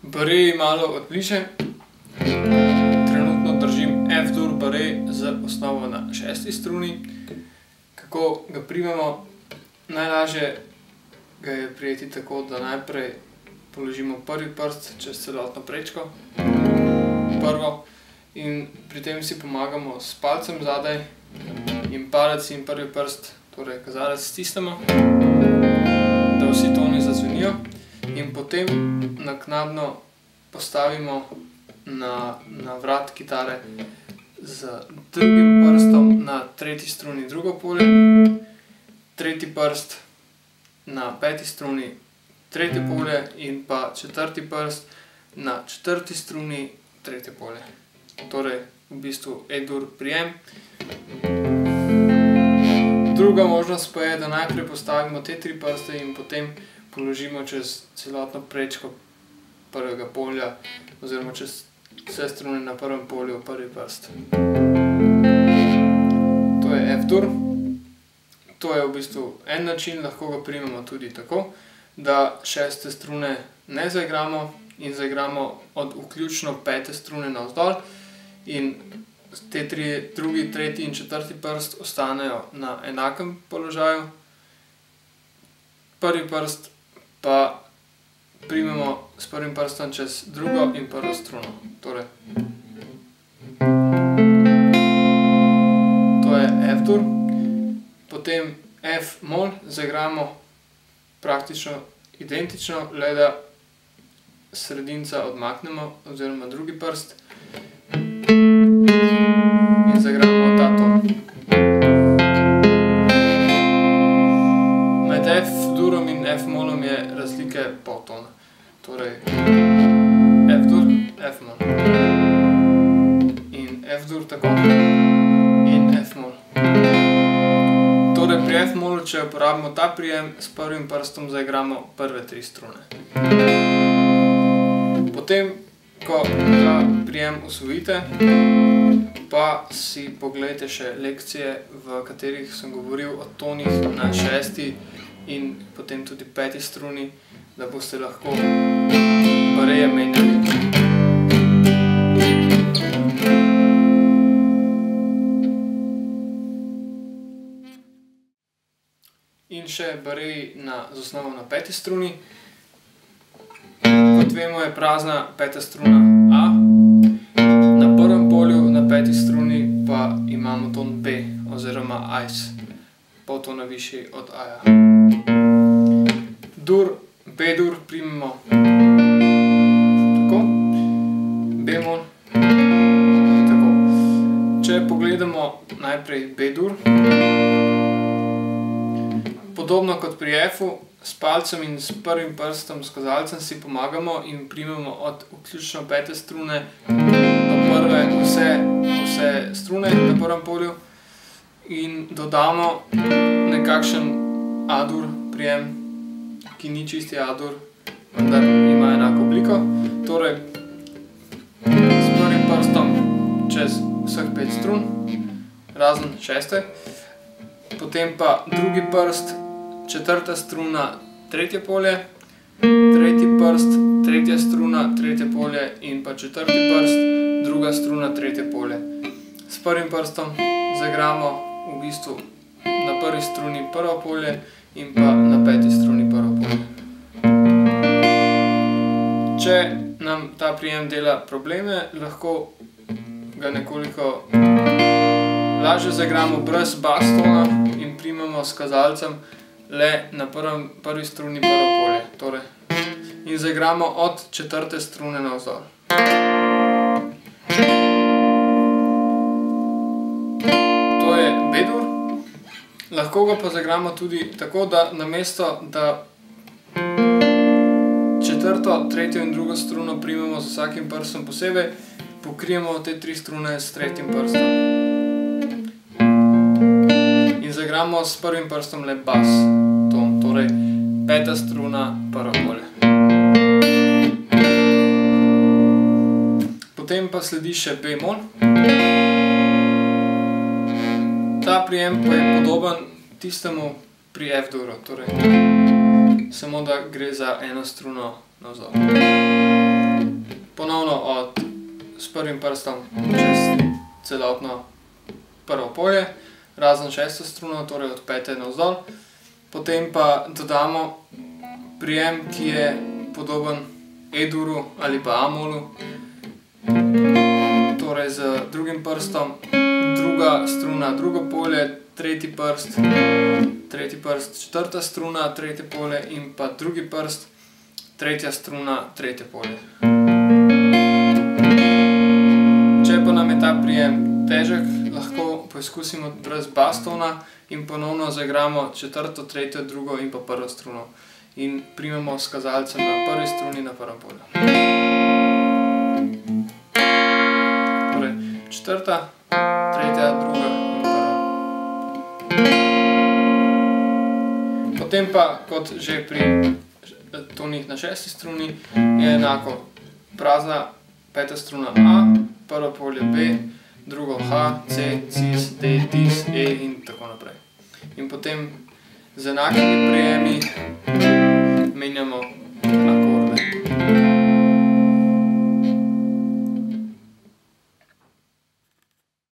Baret malo odličen. Trenutno držim F-dur baret z osnovo na 6. struni. Kako ga primemo? Najlažje ga je prijeti tako, da najprej položimo prvi prst čez celotno prečko, prvo, in pri tem si pomagamo s palcem zadaj in palec in prvi prst, torej kazalec, stisnemo, da vsi toni zazvenijo, in potem naknadno postavimo na vrat kitare z drugim prstom na 3. struni drugo polje, tretji prst na 5. struni tretje polje in pa četrti prst na 4. struni tretje polje. Torej v bistvu E-dur prijem. Druga možnost pa je, da najprej postavimo te 3 prste in potem položimo čez celotno prečko prvega polja oziroma čez vse strune na prvem polju prvi prst. To je F-dur. To je v bistvu en način, lahko ga primemo tudi tako, da 6. strune ne zaigramo in zaigramo od vključno 5. strune navzdol in te drugi, tretji in četrti prst ostanejo na enakem položaju. Prvi prst pa primemo s prvim prstom čez drugo in prvo struno. Torej, to je F-dur. Potem F-mol zaigramo praktično identično, le da sredinca odmaknemo oziroma drugi prst in zaigramo ta ton. Med F-durom in F-molom je razlike pol tona. Torej F-dur, F-mol in F-dur tako in F-mol. Torej pri F-molu, če uporabimo ta prijem, s prvim prstom zaigramo prve 3 strune. Potem, ko ta prijem osvojite, pa si poglejte še lekcije, v katerih sem govoril o tonih na 6. in potem tudi 5. struni, da boste lahko bareje menjali. In še bareji z osnovo na 5. struni. Kot vemo, je prazna 5. struna A. Na prvem polju na 5. struni pa imamo ton B oziroma Ais, pol tona višji od A-ja. Dur, B-dur primemo tako, B-mol tako. Če pogledamo najprej B-dur, podobno kot pri F-u, s palcem in s prvim prstom, s kazalcem si pomagamo in primemo od vključno 5. strune do prve vse strune na prvem polju in dodamo nekakšen A-dur prijem, ki ni čisti A-dur, vendar ima enako obliko. Torej s prvim prstom čez vseh 5 strun, razen 6. Potem pa drugi prst, 4. struna, tretje polje, tretji prst, 3. struna, tretje polje in pa 4. prst, 2. struna, tretje polje. S prvim prstom zaigramo v bistvu na prvi struni prvo polje in pa na 5. struni prvo polje. Če nam ta prijem dela probleme, lahko ga nekoliko lažje zaigramo brez bas tona in primemo s kazalcem le na prvi struni prvo polje. Torej, in zaigramo od 4. strune navzdol. To je B-dur. Lahko ga pa zaigramo tudi tako, da namesto da 4., 3. in 2. struno primemo z vsakim prstom posebej, pokrijemo te 3 strune s 3. prstom. In zaigramo s prvim prstom le bas ton, torej 5. struna, prvo polje. Potem pa sledi še B-mol. Ta prijem pa je podoben tistemu pri F-duru, torej samo da gre za eno struno navzdol. ponovno s prvim prstom čez celotno prvo polje, razen šesto struno, torej od pete navzdol. Potem pa dodamo prijem, ki je podoben E-duru ali pa A-molu, torej z drugim prstom, druga struna, drugo polje, tretji prst, četrta struna, tretje polje in pa drugi prst, tretja struna, tretje polje. Če pa nam je ta prijem težek, lahko poizkusimo brez bastona in ponovno zaigramo četrto, tretjo, drugo in pa prvo struno. In primemo s kazalcem na prvi struni na prvem polju. Torej, četrta, tretja, druga in prva. Potem pa, kot že pri tonih na šesti struni, je enako prazna peta struna A, prvo polje B, drugo H, C, Cis, D, Dis, E in tako naprej. In potem z enakimi prijemi menjamo akorde.